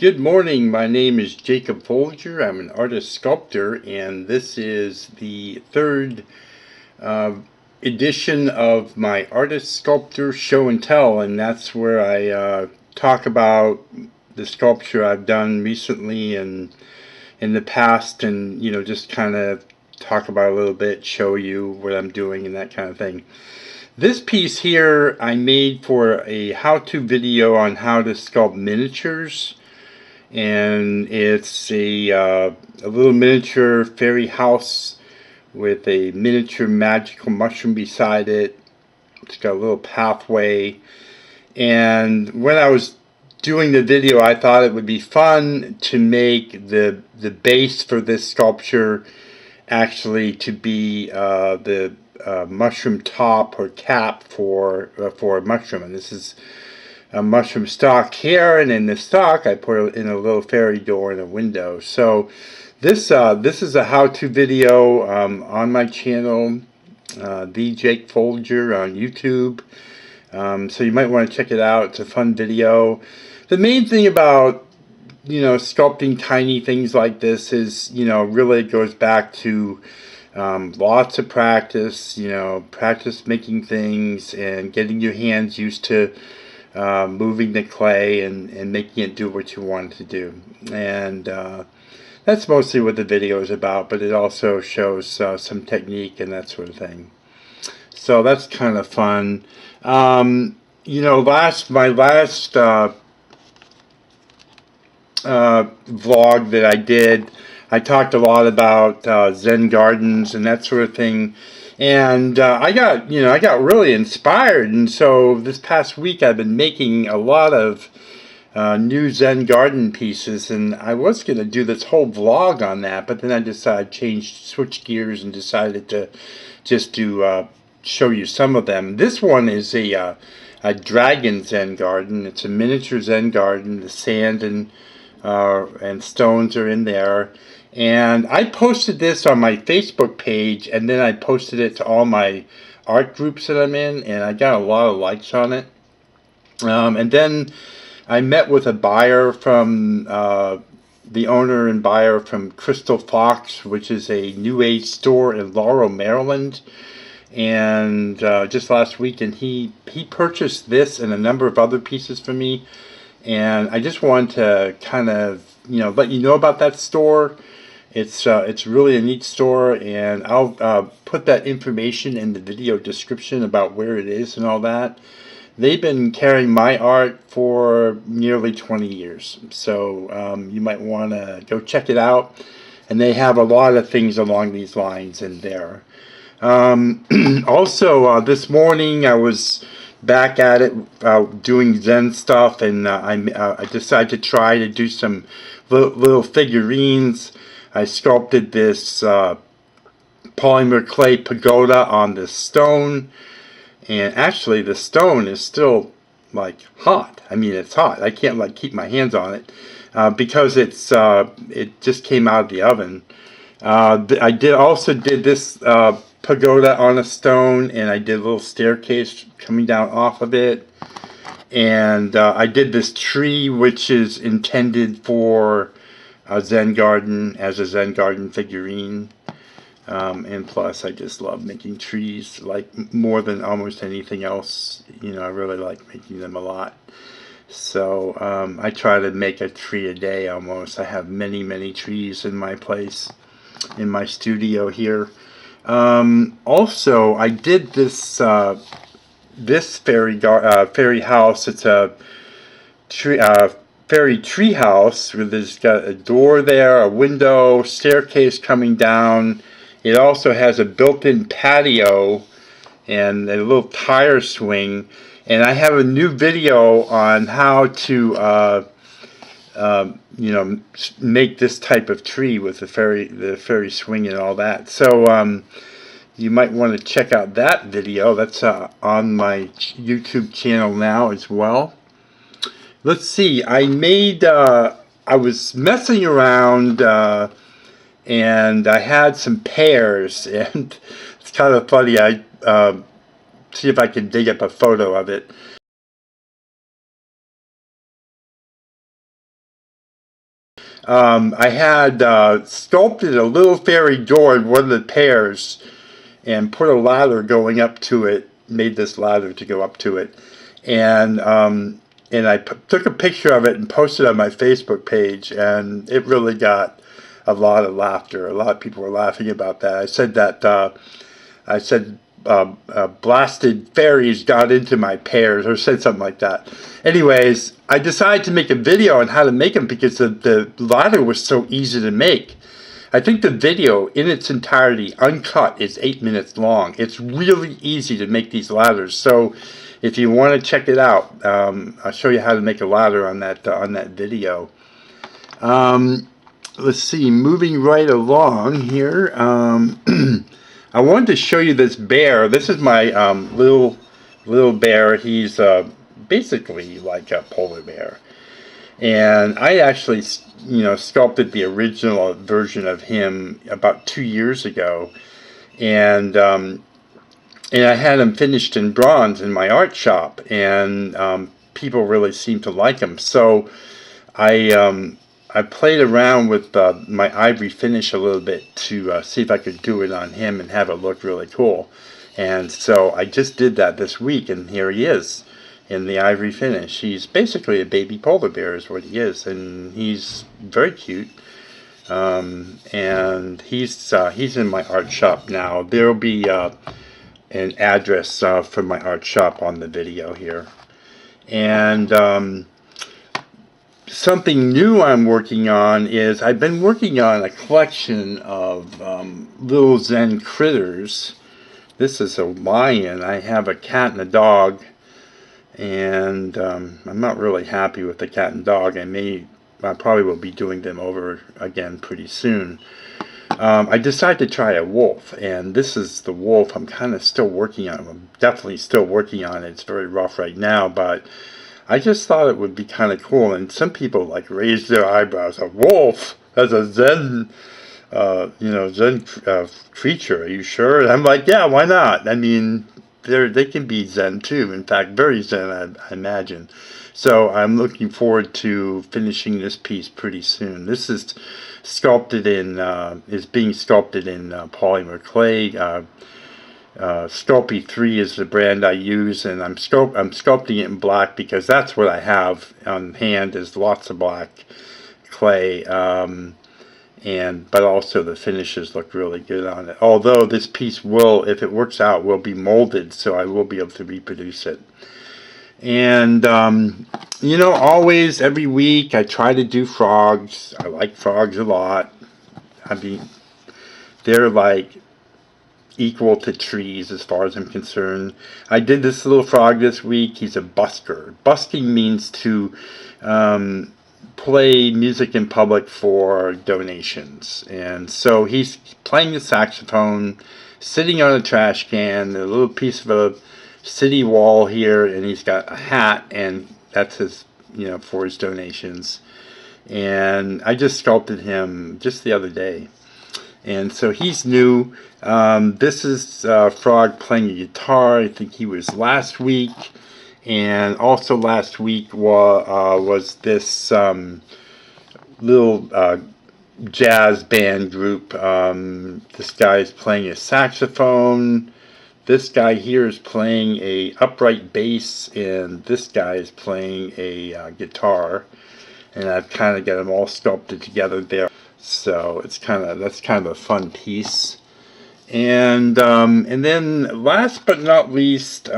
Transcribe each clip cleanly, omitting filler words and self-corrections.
Good morning, my name is Jacob Folger. I'm an artist sculptor, and this is the third edition of my artist sculptor show and tell, and that's where I talk about the sculpture I've done recently and in the past, and just kind of talk about a little bit, show you what I'm doing and that kind of thing. This piece here I made for a how-to video on how to sculpt miniatures, and it's a little miniature fairy house with a miniature magical mushroom beside it. It's got a little pathway, and when I was doing the video, I thought it would be fun to make the base for this sculpture actually to be the mushroom top or cap for a mushroom. And this is a mushroom stock here, and in the stock I put in a little fairy door and a window. So this is a how-to video on my channel, the Jake Folger on YouTube. So you might want to check it out. It's a fun video. The main thing about sculpting tiny things like this is really it goes back to lots of practice. Practice making things and getting your hands used to moving the clay and making it do what you want it to do. And that's mostly what the video is about, but it also shows some technique and that sort of thing. So that's kind of fun. My last vlog that I did, I talked a lot about Zen gardens and that sort of thing, and I got really inspired, and so this past week I've been making a lot of new Zen garden pieces, and I was going to do this whole vlog on that, but then I decided switch gears and decided to just do show you some of them. This one is a dragon Zen garden. It's a miniature Zen garden. The sand and stones are in there, and I posted this on my Facebook page, and then I posted it to all my art groups that I'm in, and I got a lot of likes on it. And then I met with a buyer from the owner and buyer from Crystal Fox, which is a New Age store in Laurel, Maryland. And just last week, and he purchased this and a number of other pieces for me. And I just wanted to kind of let you know about that store. It's really a neat store, and I'll put that information in the video description about where it is and all that. They've been carrying my art for nearly 20 years, so you might want to go check it out. And they have a lot of things along these lines in there. Also, this morning I was back at it doing Zen stuff, and I decided to try to do some little figurines. I sculpted this polymer clay pagoda on this stone, and actually the stone is still like hot. I mean, it's hot. I can't keep my hands on it because it just came out of the oven. I also did this pagoda on a stone, and I did a little staircase coming down off of it, and I did this tree which is intended for a Zen garden as a Zen garden figurine, and plus I just love making trees like more than almost anything else. I really like making them a lot. So I try to make a tree a day almost. I have many trees in my place, in my studio here. Also, I did this fairy house. It's a fairy tree house where there's got a door there, a window, staircase coming down. It also has a built-in patio and a little tire swing. And I have a new video on how to make this type of tree with the fairy swing and all that. So you might want to check out that video. That's on my YouTube channel now as well. Let's see. I was messing around and I had some pears, and it's kind of funny. I see if I can dig up a photo of it. I had sculpted a little fairy door in one of the pairs and put a ladder going up to it, made this ladder to go up to it. And I took a picture of it and posted it on my Facebook page, and it really got a lot of laughter. A lot of people were laughing about that. I said blasted fairies got into my pears, or said something like that. Anyways, I decided to make a video on how to make them because the ladder was so easy to make. I think the video in its entirety, uncut, is 8 minutes long. It's really easy to make these ladders. So if you want to check it out, I'll show you how to make a ladder on that video. Let's see, moving right along here. I wanted to show you this bear. This is my little bear. He's basically like a polar bear. And I actually, sculpted the original version of him about 2 years ago, and I had him finished in bronze in my art shop, and people really seemed to like him. So I played around with my ivory finish a little bit to see if I could do it on him and have it look really cool. And so I just did that this week, and here he is in the ivory finish. He's basically a baby polar bear is what he is, and he's very cute. And he's in my art shop now. There'll be an address for my art shop on the video here. And something new I'm working on is I've been working on a collection of little Zen critters. This is a lion. I have a cat and a dog, and I'm not really happy with the cat and dog. I probably will be doing them over again pretty soon. I decided to try a wolf, and this is the wolf I'm kind of still working on. I'm definitely still working on it. It's very rough right now, but I just thought it would be kind of cool. And some people like raised their eyebrows. A wolf as a Zen, Zen creature. Are you sure? And I'm like, yeah, why not? I mean, they can be Zen too. In fact, very Zen, I imagine. So I'm looking forward to finishing this piece pretty soon. This is sculpted in, is being sculpted in polymer clay. Sculptor 3 is the brand I use, and I'm sculpting it in black because that's what I have on hand, is lots of black clay. But also the finishes look really good on it. Although this piece will, if it works out, will be molded, so I will be able to reproduce it. And always, every week, I try to do frogs. I like frogs a lot. I mean, they're like equal to trees as far as I'm concerned. I did this little frog this week. He's a busker. Busking means to play music in public for donations. And so he's playing the saxophone, sitting on a trash can, a little piece of a city wall here, and he's got a hat, and that's his, for his donations. And I just sculpted him just the other day. And so he's new. This is Frog playing a guitar. I think he was last week. And also last week was this little jazz band group. This guy is playing a saxophone. This guy here is playing a upright bass, and this guy is playing a guitar. And I've kind of got them all sculpted together there. So that's kind of a fun piece. And then last but not least,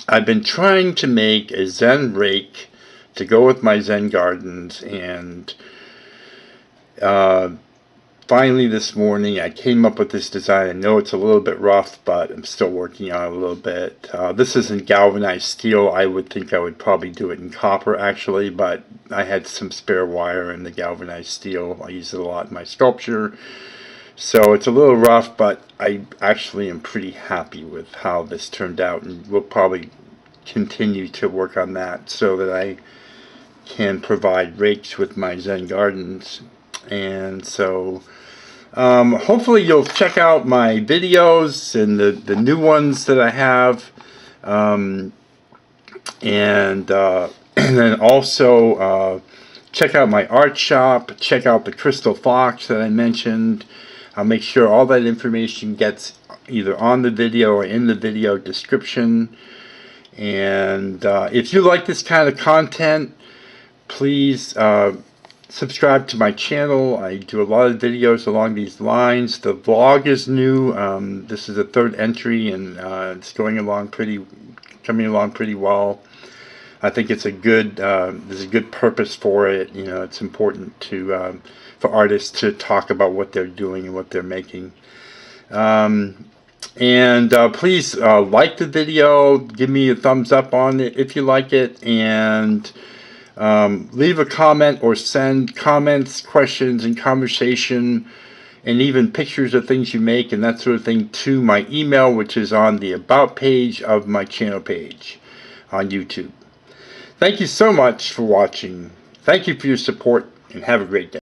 I've been trying to make a Zen rake to go with my Zen gardens, and finally this morning I came up with this design. I know it's a little bit rough, but I'm still working on it a little bit. This isn't galvanized steel. I would think I would probably do it in copper actually, but I had some spare wire in the galvanized steel. I use it a lot in my sculpture. So it's a little rough, but I actually am pretty happy with how this turned out, and we'll probably continue to work on that so that I can provide rakes with my Zen gardens. And so hopefully you'll check out my videos and the new ones that I have, and then also check out my art shop, check out the crystal fox that I mentioned. I'll make sure all that information gets either on the video or in the video description. And if you like this kind of content, please subscribe to my channel. I do a lot of videos along these lines. The vlog is new. This is the third entry, and it's coming along pretty well. I think it's a good there's a good purpose for it. You know, it's important to for artists to talk about what they're doing and what they're making. Please like the video, give me a thumbs up on it if you like it, and leave a comment or send comments, questions, and conversation, and even pictures of things you make and that sort of thing to my email, which is on the About page of my channel page on YouTube. Thank you so much for watching. Thank you for your support, and have a great day.